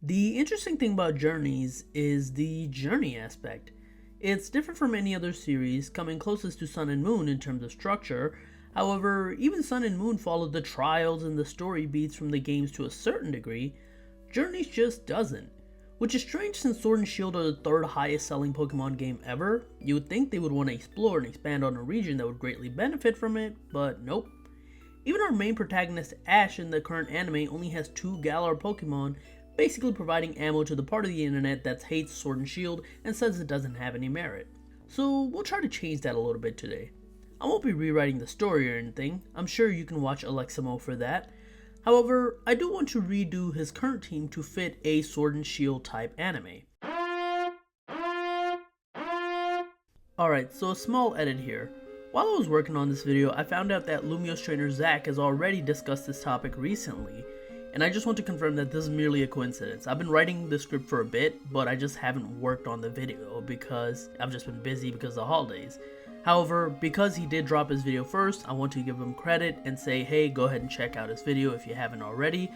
The interesting thing about Journeys is the journey aspect. It's different from any other series, coming closest to Sun and Moon in terms of structure. However, even Sun and Moon followed the trials and the story beats from the games to a certain degree. Journeys just doesn't. Which is strange since Sword and Shield are the third highest selling Pokemon game ever. You would think they would want to explore and expand on a region that would greatly benefit from it, but nope. Even our main protagonist Ash in the current anime only has 2 Galar Pokemon, basically providing ammo to the part of the internet that hates Sword and Shield and says it doesn't have any merit. So we'll try to change that a little bit today. I won't be rewriting the story or anything, I'm sure you can watch Aleximo for that. However, I do want to redo his current team to fit a Sword and Shield type anime. Alright, so a small edit here. While I was working on this video, I found out that Lumio's trainer Zach has already discussed this topic recently. And I just want to confirm that this is merely a coincidence. I've been writing the script for a bit, but I just haven't worked on the video because I've just been busy because of the holidays. However, because he did drop his video first, I want to give him credit and say, hey, go ahead and check out his video if you haven't already.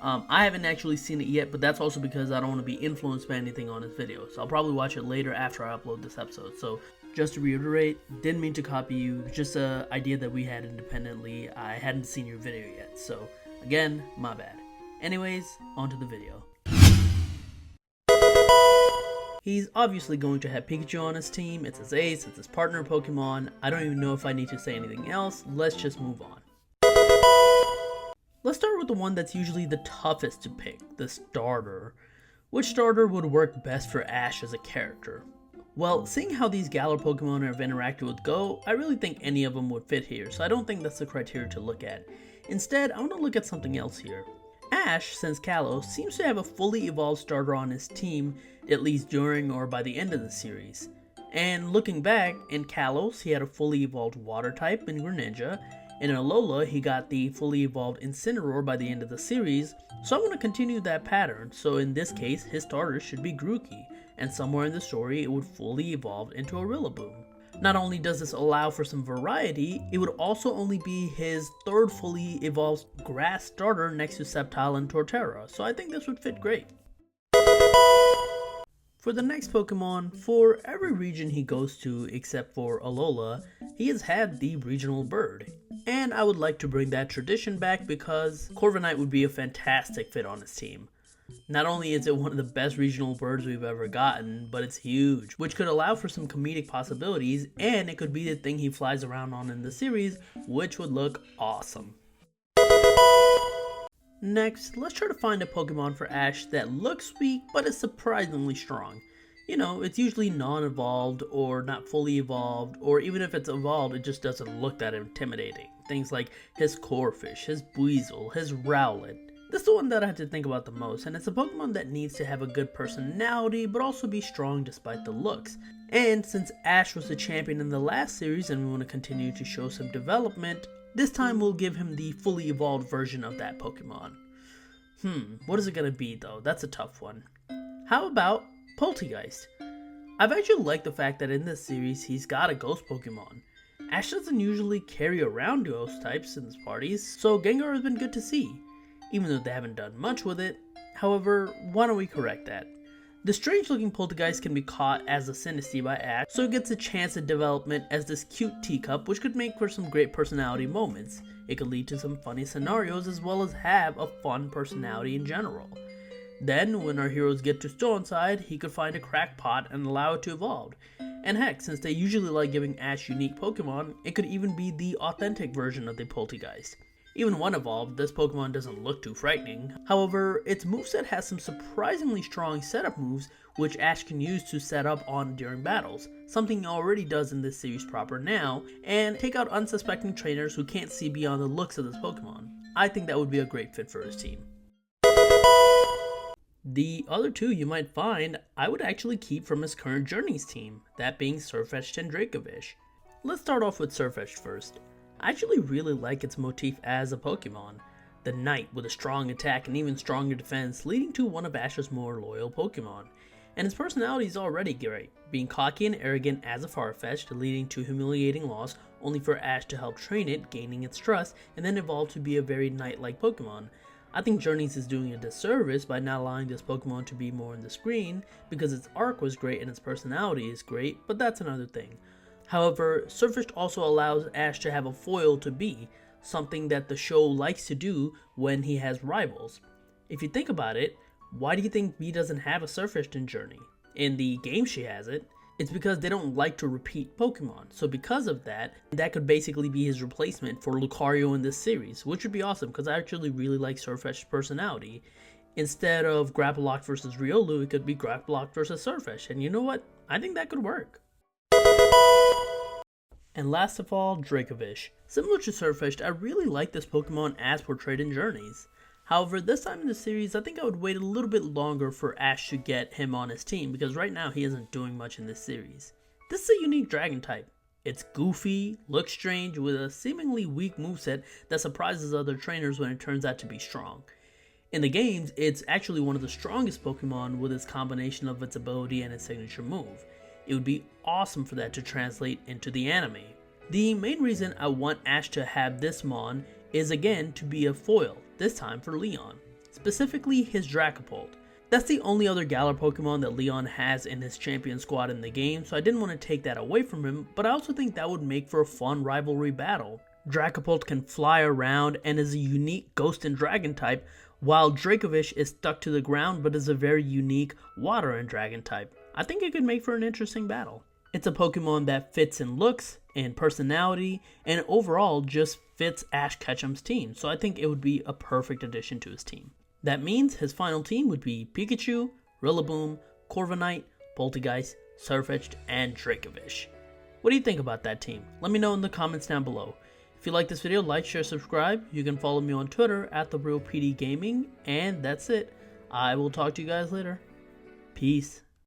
I haven't actually seen it yet, but that's also because I don't want to be influenced by anything on his video. So I'll probably watch it later after I upload this episode. So just to reiterate, didn't mean to copy you, just an idea that we had independently. I hadn't seen your video yet, so again, my bad. Anyways, onto the video. He's obviously going to have Pikachu on his team, it's his ace, it's his partner Pokemon. I don't even know if I need to say anything else, let's just move on. Let's start with the one that's usually the toughest to pick, the starter. Which starter would work best for Ash as a character? Well, seeing how these Galar Pokemon have interacted with Go, I really think any of them would fit here, so I don't think that's the criteria to look at. Instead, I want to look at something else here. Ash, since Kalos, seems to have a fully evolved starter on his team, at least during or by the end of the series. And looking back, in Kalos, he had a fully evolved Water type in Greninja, and in Alola, he got the fully evolved Incineroar by the end of the series, so I'm going to continue that pattern, so in this case, his starter should be Grookey, and somewhere in the story, it would fully evolve into a Rillaboom. Not only does this allow for some variety, it would also only be his third fully evolved grass starter next to Sceptile and Torterra, so I think this would fit great. For the next Pokemon, for every region he goes to except for Alola, he has had the regional bird. And I would like to bring that tradition back because Corviknight would be a fantastic fit on his team. Not only is it one of the best regional birds we've ever gotten, but it's huge, which could allow for some comedic possibilities, and it could be the thing he flies around on in the series, which would look awesome. Next, let's try to find a Pokemon for Ash that looks weak, but is surprisingly strong. You know, it's usually non-evolved, or not fully evolved, or even if it's evolved, it just doesn't look that intimidating. Things like his Corphish, his Buizel, his Rowlet. This is the one that I had to think about the most, and it's a Pokemon that needs to have a good personality, but also be strong despite the looks. And since Ash was the champion in the last series and we want to continue to show some development, this time we'll give him the fully evolved version of that Pokemon. What is it gonna be though? That's a tough one. How about Poltegeist? I've actually liked the fact that in this series he's got a ghost Pokemon. Ash doesn't usually carry around ghost types in his parties, so Gengar has been good to see, even though they haven't done much with it. However, why don't we correct that? The strange looking Poltegeist can be caught as a Sinistea by Ash, so it gets a chance at development as this cute teacup, which could make for some great personality moments. It could lead to some funny scenarios as well as have a fun personality in general. Then, when our heroes get to Stoneside, he could find a crackpot and allow it to evolve. And heck, since they usually like giving Ash unique Pokemon, it could even be the authentic version of the Poltegeist. Even when evolved, this Pokemon doesn't look too frightening. However, its moveset has some surprisingly strong setup moves which Ash can use to set up on during battles, something he already does in this series proper now, and take out unsuspecting trainers who can't see beyond the looks of this Pokemon. I think that would be a great fit for his team. The other two you might find, I would actually keep from his current Journeys team, that being Sirfetch'd and Dracovish. Let's start off with Sirfetch'd first. I actually really like its motif as a Pokemon. The Knight with a strong attack and even stronger defense, leading to one of Ash's more loyal Pokemon. And his personality is already great, being cocky and arrogant as a Farfetch'd, leading to humiliating loss, only for Ash to help train it, gaining its trust, and then evolve to be a very knight-like Pokemon. I think Journeys is doing a disservice by not allowing this Pokemon to be more on the screen, because its arc was great and its personality is great, but that's another thing. However, Surfetch'd also allows Ash to have a foil to be, something that the show likes to do when he has rivals. If you think about it, why do you think Bee doesn't have a Surfetch'd in Journey? In the game she has it. It's because they don't like to repeat Pokemon, so because of that, that could basically be his replacement for Lucario in this series, which would be awesome because I actually really like Surfetch'd's personality. Instead of Grapploct versus Riolu, it could be Grapploct versus Surfetch'd, and you know what? I think that could work. And last of all, Dracovish. Similar to Surfetch'd, I really like this Pokemon as portrayed in Journeys. However, this time in the series, I think I would wait a little bit longer for Ash to get him on his team, because right now he isn't doing much in this series. This is a unique dragon type. It's goofy, looks strange, with a seemingly weak moveset that surprises other trainers when it turns out to be strong. In the games, it's actually one of the strongest Pokemon with its combination of its ability and its signature move. It would be awesome for that to translate into the anime. The main reason I want Ash to have this Mon is again to be a foil, this time for Leon, specifically his Dracopult. That's the only other Galar Pokemon that Leon has in his champion squad in the game, so I didn't want to take that away from him, but I also think that would make for a fun rivalry battle. Dracopult can fly around and is a unique ghost and dragon type, while Dracovish is stuck to the ground but is a very unique water and dragon type. I think it could make for an interesting battle. It's a Pokemon that fits in looks, in personality, and overall just fits Ash Ketchum's team, so I think it would be a perfect addition to his team. That means his final team would be Pikachu, Rillaboom, Corviknight, Poltergeist, Surfetch'd, and Dracovish. What do you think about that team? Let me know in the comments down below. If you like this video, like, share, subscribe. You can follow me on Twitter at @TheRealPDGaming, and that's it. I will talk to you guys later. Peace.